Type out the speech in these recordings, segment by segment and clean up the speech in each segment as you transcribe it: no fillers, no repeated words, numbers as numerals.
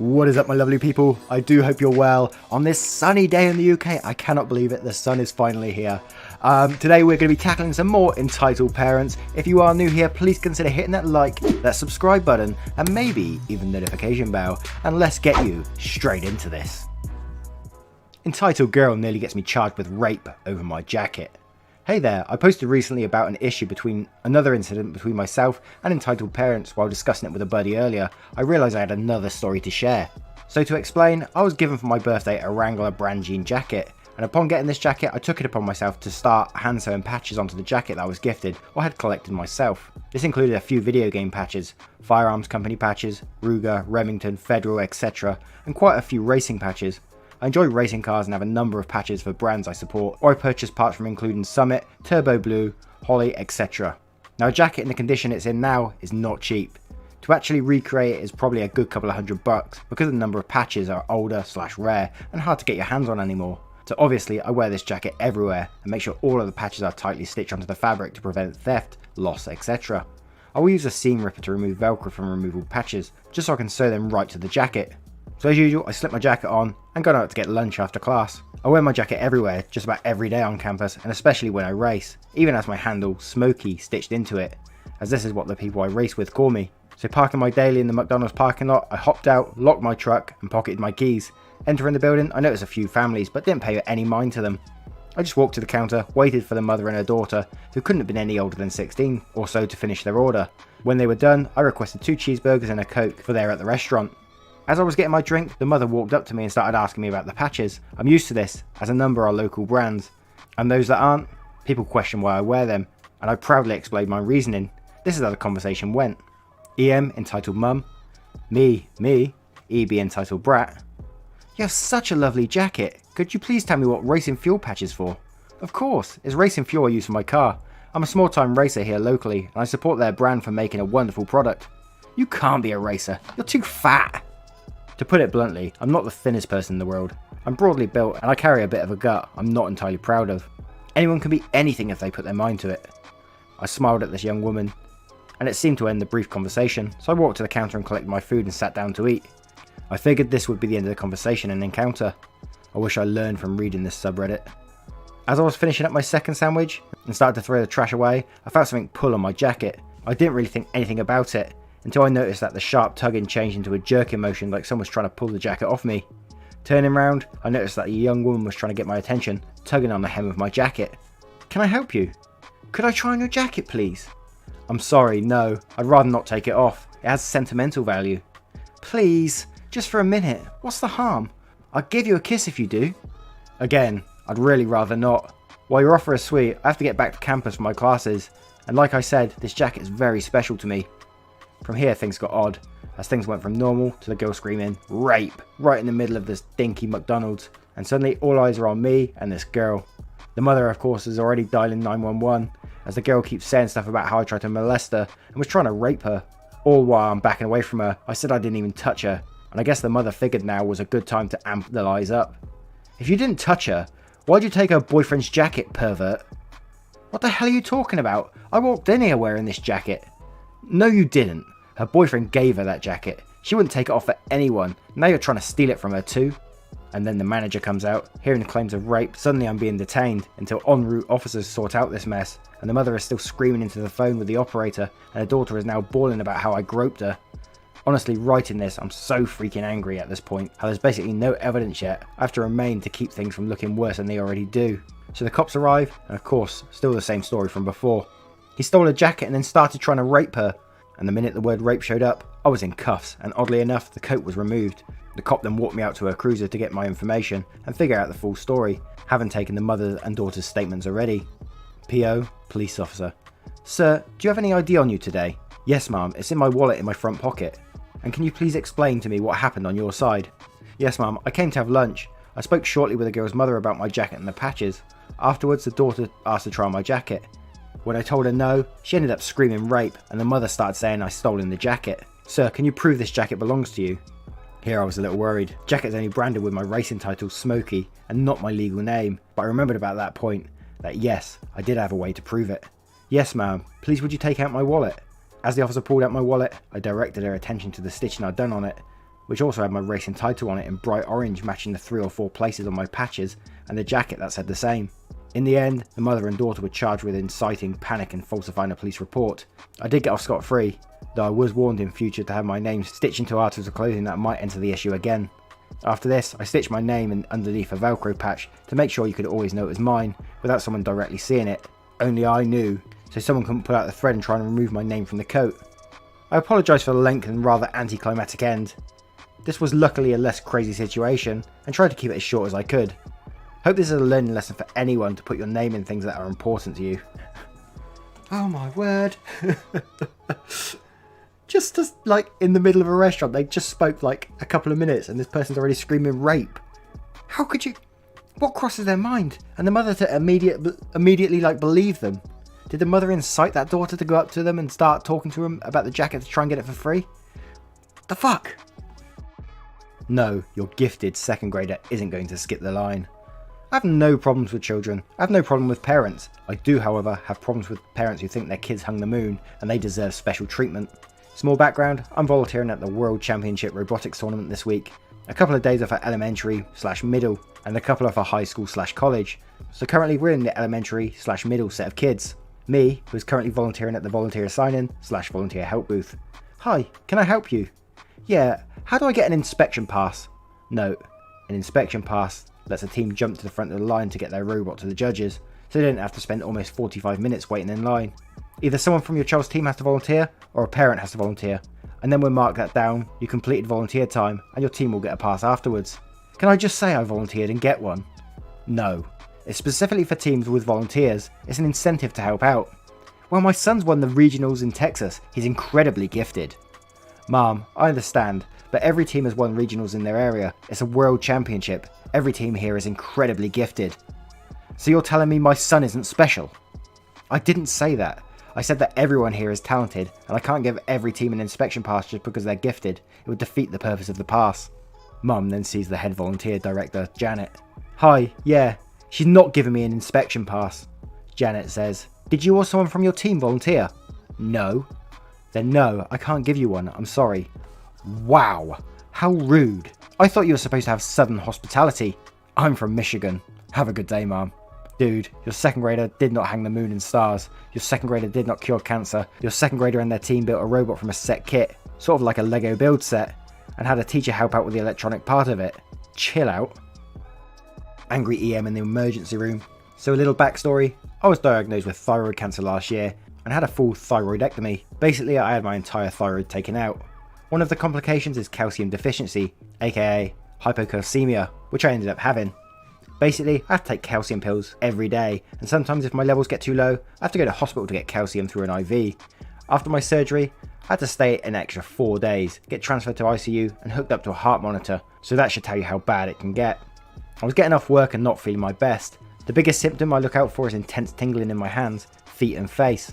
What is up, my lovely people? I do hope you're well. On this sunny day in the UK, I cannot believe it, the sun is finally here. Today we're going to be tackling some more Entitled Parents. If you are new here, please consider hitting that like, that subscribe button, and maybe even notification bell, and let's get you straight into this. Entitled girl nearly gets me charged with rape over my jacket. Hey there, I posted recently about another incident between myself and Entitled Parents while discussing it with a buddy earlier. I realised I had another story to share. So to explain, I was given for my birthday a Wrangler brand jean jacket, and upon getting this jacket I took it upon myself to start hand sewing patches onto the jacket that I was gifted or had collected myself. This included a few video game patches, firearms company patches, Ruger, Remington, Federal, etc., and quite a few racing patches. I enjoy racing cars and have a number of patches for brands I support, or I purchase parts from including Summit, Turbo Blue, Holly, etc. Now a jacket in the condition it's in now is not cheap. To actually recreate it is probably a good couple of $100 because the number of patches are older / rare and hard to get your hands on anymore. So obviously I wear this jacket everywhere and make sure all of the patches are tightly stitched onto the fabric to prevent theft, loss, etc. I will use a seam ripper to remove velcro from removable patches just so I can sew them right to the jacket. So as usual, I slip my jacket on and go out to get lunch after class. I wear my jacket everywhere, just about every day on campus, and especially when I race, even as my handle, Smokey, stitched into it, as this is what the people I race with call me. So parking my daily in the McDonald's parking lot, I hopped out, locked my truck and pocketed my keys. Entering the building, I noticed a few families, but didn't pay any mind to them. I just walked to the counter, waited for the mother and her daughter, who couldn't have been any older than 16 or so, to finish their order. When they were done, I requested 2 cheeseburgers and a Coke for there at the restaurant. As I was getting my drink, the mother walked up to me and started asking me about the patches. I'm used to this, as a number are local brands, and those that aren't, people question why I wear them, and I proudly explained my reasoning. This is how the conversation went. EM, entitled mum. Me, EB, entitled brat. You have such a lovely jacket. Could you please tell me what racing fuel patch is for? Of course, it's racing fuel I use for my car. I'm a small-time racer here locally, and I support their brand for making a wonderful product. You can't be a racer, you're too fat. To put it bluntly, I'm not the thinnest person in the world. I'm broadly built and I carry a bit of a gut I'm not entirely proud of. Anyone can be anything if they put their mind to it. I smiled at this young woman, and it seemed to end the brief conversation, so I walked to the counter and collected my food and sat down to eat. I figured this would be the end of the conversation and encounter. I wish I learned from reading this subreddit. As I was finishing up my second sandwich and started to throw the trash away, I felt something pull on my jacket. I didn't really think anything about it, until I noticed that the sharp tugging changed into a jerking motion like someone was trying to pull the jacket off me. Turning round, I noticed that a young woman was trying to get my attention, tugging on the hem of my jacket. Can I help you? Could I try on your jacket, please? I'm sorry, no, I'd rather not take it off. It has sentimental value. Please, just for a minute, what's the harm? I'll give you a kiss if you do. Again, I'd really rather not. While your offer is sweet, I have to get back to campus for my classes, and like I said, this jacket is very special to me. From here things got odd, as things went from normal to the girl screaming rape right in the middle of this dinky McDonald's, and suddenly all eyes are on me and this girl. The mother of course is already dialing 911 as the girl keeps saying stuff about how I tried to molest her and was trying to rape her. All while I'm backing away from her. I said I didn't even touch her, and I guess the mother figured now was a good time to amp the lies up. If you didn't touch her, why'd you take her boyfriend's jacket, pervert? What the hell are you talking about? I walked in here wearing this jacket. No you didn't. Her boyfriend gave her that jacket. She wouldn't take it off for anyone. Now you're trying to steal it from her too. And then the manager comes out, hearing the claims of rape. Suddenly I'm being detained until en route officers sort out this mess. And the mother is still screaming into the phone with the operator, and her daughter is now bawling about how I groped her. Honestly, writing this, I'm so freaking angry at this point, how there's basically no evidence yet. I have to remain to keep things from looking worse than they already do. So the cops arrive, and of course, still the same story from before. He stole her jacket and then started trying to rape her. And the minute the word rape showed up, I was in cuffs, and oddly enough, the coat was removed. The cop then walked me out to her cruiser to get my information and figure out the full story, having taken the mother and daughter's statements already. PO, police officer. Sir, do you have any ID on you today? Yes ma'am, it's in my wallet in my front pocket. And can you please explain to me what happened on your side? Yes ma'am, I came to have lunch. I spoke shortly with the girl's mother about my jacket and the patches. Afterwards, the daughter asked to try on my jacket. When I told her no, she ended up screaming rape, and the mother started saying I stolen the jacket. Sir, can you prove this jacket belongs to you? Here I was a little worried. Jacket's only branded with my racing title Smokey, and not my legal name, but I remembered about that point, that yes, I did have a way to prove it. Yes ma'am, please would you take out my wallet? As the officer pulled out my wallet, I directed her attention to the stitching I'd done on it, which also had my racing title on it in bright orange, matching the 3 or 4 places on my patches, and the jacket that said the same. In the end, the mother and daughter were charged with inciting panic and falsifying a police report. I did get off scot-free, though I was warned in future to have my name stitched into articles of clothing that might enter the issue again. After this, I stitched my name in underneath a velcro patch to make sure you could always know it was mine, without someone directly seeing it. Only I knew, so someone couldn't pull out the thread and try and remove my name from the coat. I apologise for the length and rather anticlimactic end. This was luckily a less crazy situation, and tried to keep it as short as I could. Hope this is a learning lesson for anyone to put your name in things that are important to you. Oh my word. Just like in the middle of a restaurant, they just spoke like a couple of minutes and this person's already screaming rape. How could you... What crosses their mind? And the mother to immediately like believe them. Did the mother incite that daughter to go up to them and start talking to them about the jacket to try and get it for free? The fuck? No, your gifted second grader isn't going to skip the line. I have no problems with children. I have no problem with parents. I do, however, have problems with parents who think their kids hung the moon and they deserve special treatment. Small background, I'm volunteering at the World Championship Robotics Tournament this week. A couple of days off at elementary/middle and a couple off at high school/college. So currently we're in the elementary/middle set of kids. Me, who is currently volunteering at the volunteer sign-in/volunteer help booth. Hi, can I help you? Yeah, how do I get an inspection pass? Note, an inspection pass lets a team jump to the front of the line to get their robot to the judges, so they don't have to spend almost 45 minutes waiting in line. Either someone from your child's team has to volunteer, or a parent has to volunteer, and then we'll mark that down, you completed volunteer time, and your team will get a pass afterwards. Can I just say I volunteered and get one? No. It's specifically for teams with volunteers, it's an incentive to help out. Well, my son's won the regionals in Texas, he's incredibly gifted. Mom, I understand, but every team has won regionals in their area, it's a world championship. Every team here is incredibly gifted. So you're telling me my son isn't special? I didn't say that. I said that everyone here is talented, and I can't give every team an inspection pass just because they're gifted. It would defeat the purpose of the pass. Mum then sees the head volunteer director, Janet. Hi, yeah, she's not giving me an inspection pass. Janet says, did you or someone from your team volunteer? No. Then no, I can't give you one, I'm sorry. Wow, how rude. I thought you were supposed to have southern hospitality. I'm from Michigan. Have a good day, Mom. Dude, your second grader did not hang the moon in stars. Your second grader did not cure cancer. Your second grader and their team built a robot from a set kit, sort of like a Lego build set, and had a teacher help out with the electronic part of it. Chill out. Angry EM in the emergency room. So a little backstory. I was diagnosed with thyroid cancer last year and had a full thyroidectomy. Basically, I had my entire thyroid taken out. One of the complications is calcium deficiency, aka hypocalcemia, which I ended up having. Basically, I have to take calcium pills every day, and sometimes if my levels get too low, I have to go to hospital to get calcium through an IV. After my surgery, I had to stay an extra 4 days, get transferred to ICU and hooked up to a heart monitor, so that should tell you how bad it can get. I was getting off work and not feeling my best. The biggest symptom I look out for is intense tingling in my hands, feet and face.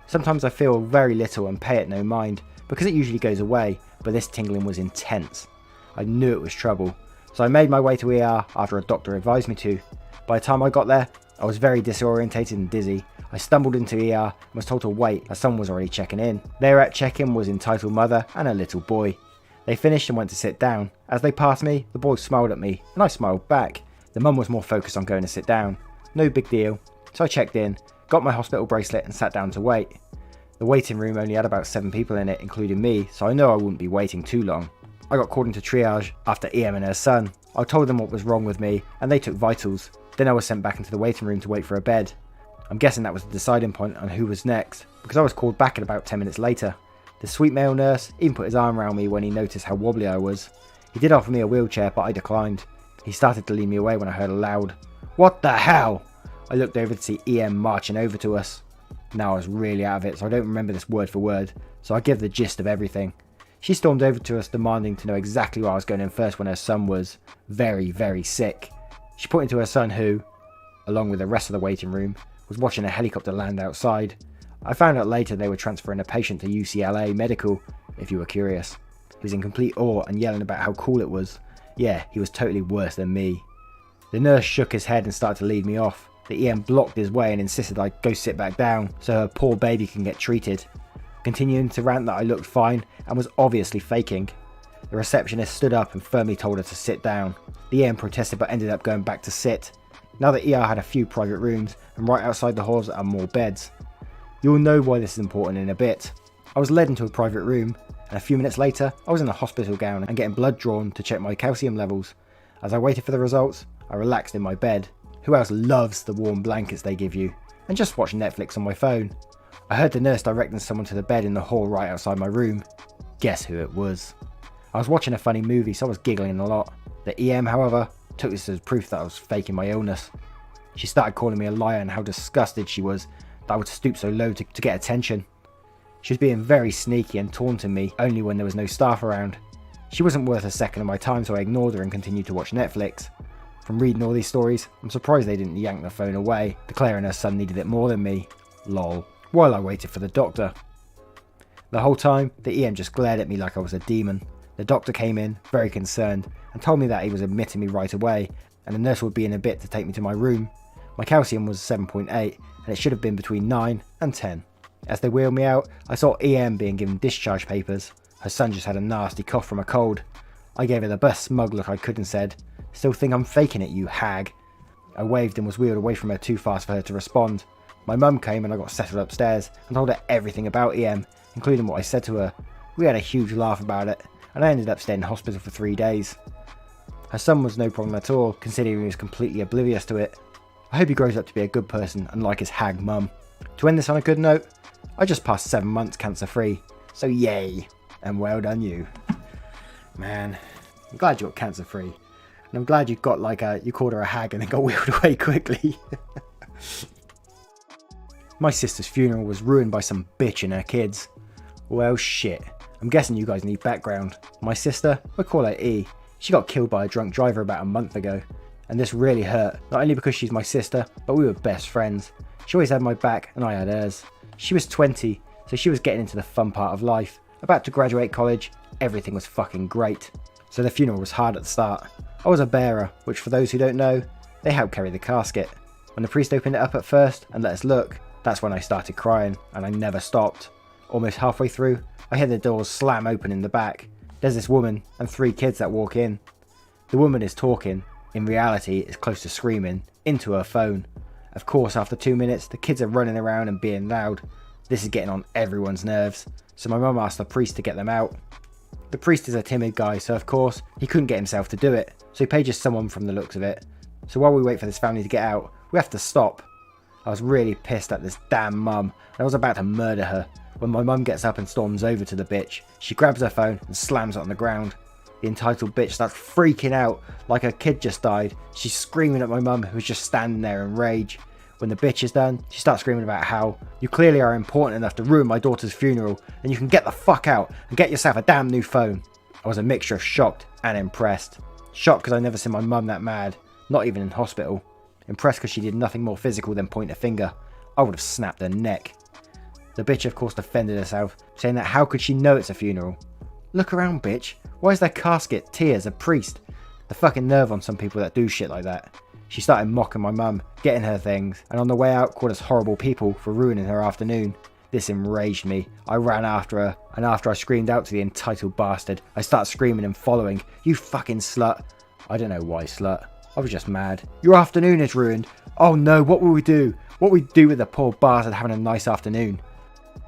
Sometimes I feel very little and pay it no mind, because it usually goes away, but this tingling was intense. I knew it was trouble, so I made my way to ER after a doctor advised me to. By the time I got there, I was very disorientated and dizzy. I stumbled into ER and was told to wait as someone was already checking in. There at check-in was entitled mother and a little boy. They finished and went to sit down. As they passed me, the boy smiled at me and I smiled back. The mum was more focused on going to sit down. No big deal. So I checked in, got my hospital bracelet and sat down to wait. The waiting room only had about 7 people in it, including me, so I know I wouldn't be waiting too long. I got called into triage after EM and her son. I told them what was wrong with me and they took vitals. Then I was sent back into the waiting room to wait for a bed. I'm guessing that was the deciding point on who was next, because I was called back in about 10 minutes later. The sweet male nurse even put his arm around me when he noticed how wobbly I was. He did offer me a wheelchair, but I declined. He started to lead me away when I heard a loud, "What the hell?" I looked over to see EM marching over to us. Now I was really out of it, so I don't remember this word for word, so I give the gist of everything. She stormed over to us demanding to know exactly where I was going in first when her son was very, very sick. She pointed to her son who, along with the rest of the waiting room, was watching a helicopter land outside. I found out later they were transferring a patient to UCLA Medical, if you were curious. He was in complete awe and yelling about how cool it was. Yeah, he was totally worse than me. The nurse shook his head and started to lead me off. The EM blocked his way and insisted I go sit back down so her poor baby can get treated. Continuing to rant that I looked fine and was obviously faking. The receptionist stood up and firmly told her to sit down. The EM protested but ended up going back to sit. Now the ER had a few private rooms, and right outside the halls are more beds. You'll know why this is important in a bit. I was led into a private room, and a few minutes later I was in a hospital gown and getting blood drawn to check my calcium levels. As I waited for the results, I relaxed in my bed. Who else loves the warm blankets they give you? And just watched Netflix on my phone. I heard the nurse directing someone to the bed in the hall right outside my room. Guess who it was? I was watching a funny movie, so I was giggling a lot. The EM, however, took this as proof that I was faking my illness. She started calling me a liar and how disgusted she was that I would stoop so low to get attention. She was being very sneaky and taunting me only when there was no staff around. She wasn't worth a second of my time, so I ignored her and continued to watch Netflix. From reading all these stories, I'm surprised they didn't yank the phone away, declaring her son needed it more than me. Lol. While I waited for the doctor. The whole time, the EM just glared at me like I was a demon. The doctor came in, very concerned, and told me that he was admitting me right away, and the nurse would be in a bit to take me to my room. My calcium was 7.8, and it should have been between 9 and 10. As they wheeled me out, I saw EM being given discharge papers. Her son just had a nasty cough from a cold. I gave her the best smug look I could and said, "Still think I'm faking it, you hag." I waved and was wheeled away from her too fast for her to respond. My mum came and I got settled upstairs and told her everything about EM, including what I said to her. We had a huge laugh about it, and I ended up staying in hospital for 3 days. Her son was no problem at all, considering he was completely oblivious to it. I hope he grows up to be a good person, unlike his hag mum. To end this on a good note, I just passed 7 months cancer free, so yay, and well done you. Man, I'm glad you got cancer free, and I'm glad you got you called her a hag and then got wheeled away quickly. My sister's funeral was ruined by some bitch and her kids. Well shit, I'm guessing you guys need background. My sister, we'll call her E, she got killed by a drunk driver about a month ago. And this really hurt, not only because she's my sister, but we were best friends. She always had my back and I had hers. She was 20, so she was getting into the fun part of life. About to graduate college, everything was fucking great. So the funeral was hard at the start. I was a bearer, which for those who don't know, they help carry the casket. When the priest opened it up at first and let us look, that's when I started crying, and I never stopped. Almost halfway through, I hear the doors slam open in the back. There's this woman and 3 kids that walk in. The woman is talking, in reality it's close to screaming, into her phone. Of course, after 2 minutes, the kids are running around and being loud. This is getting on everyone's nerves, so my mum asked the priest to get them out. The priest is a timid guy, so of course, he couldn't get himself to do it, so he pages someone from the looks of it. So while we wait for this family to get out, we have to stop. I was really pissed at this damn mum, and I was about to murder her, when my mum gets up and storms over to the bitch. She grabs her phone and slams it on the ground. The entitled bitch starts freaking out like her kid just died. She's screaming at my mum, who's just standing there in rage. When the bitch is done, she starts screaming about how, "You clearly are important enough to ruin my daughter's funeral, and you can get the fuck out and get yourself a damn new phone." I was a mixture of shocked and impressed. Shocked because I'd never seen my mum that mad, not even in hospital. Impressed because she did nothing more physical than point a finger. I would have snapped her neck. The bitch of course defended herself, saying that how could she know it's a funeral? Look around, bitch. Why is there casket, tears, a priest? The fucking nerve on some people that do shit like that. She started mocking my mum, getting her things, and on the way out called us horrible people for ruining her afternoon. This enraged me. I ran after her, and after I screamed out to the entitled bastard, I started screaming and following. "You fucking slut." I don't know why slut. I was just mad. "Your afternoon is ruined. Oh no, what will we do? What will we do with the poor bastard having a nice afternoon?"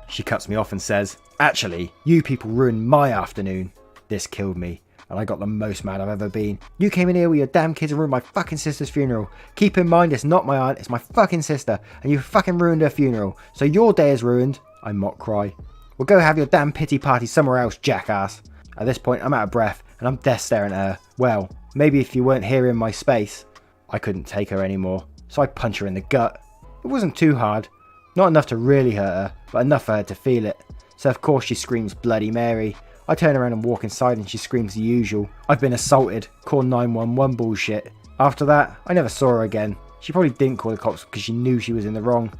She cuts me off and says, "Actually, you people ruined my afternoon." This killed me, and I got the most mad I've ever been. "You came in here with your damn kids and ruined my fucking sister's funeral. Keep in mind it's not my aunt, it's my fucking sister, and you fucking ruined her funeral. So your day is ruined." I mock cry. "Well, go have your damn pity party somewhere else, jackass." At this point, I'm out of breath, and I'm death staring at her. Well, maybe if you weren't here in my space. I couldn't take her anymore, so I punch her in the gut. It wasn't too hard. Not enough to really hurt her, but enough for her to feel it. So of course she screams Bloody Mary. I turn around and walk inside and she screams the usual. "I've been assaulted. Call 911 bullshit." After that, I never saw her again. She probably didn't call the cops because she knew she was in the wrong.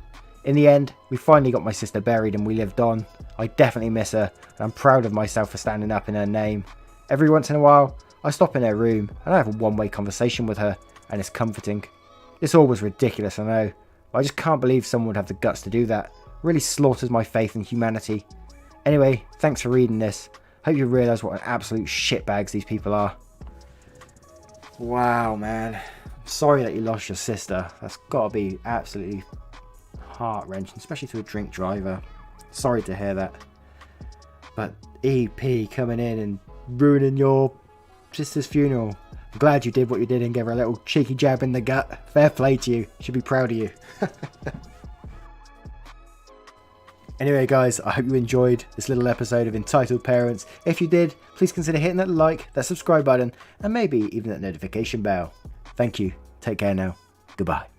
In the end, we finally got my sister buried and we lived on. I definitely miss her, and I'm proud of myself for standing up in her name. Every once in a while, I stop in her room and I have a one-way conversation with her, and it's comforting. This all was ridiculous, I know, but I just can't believe someone would have the guts to do that. It really slaughters my faith in humanity. Anyway, thanks for reading this. Hope you realise what an absolute shitbags these people are. Wow, man. I'm sorry that you lost your sister. That's got to be absolutely heart-wrenching, especially to a drink driver. Sorry to hear that. But EP coming in and ruining your sister's funeral. I'm glad you did what you did and gave her a little cheeky jab in the gut. Fair play to you. You should be proud of you. Anyway guys, I hope you enjoyed this little episode of Entitled Parents. If you did, please consider hitting that like, that subscribe button, and maybe even that notification bell. Thank you. Take care now. Goodbye.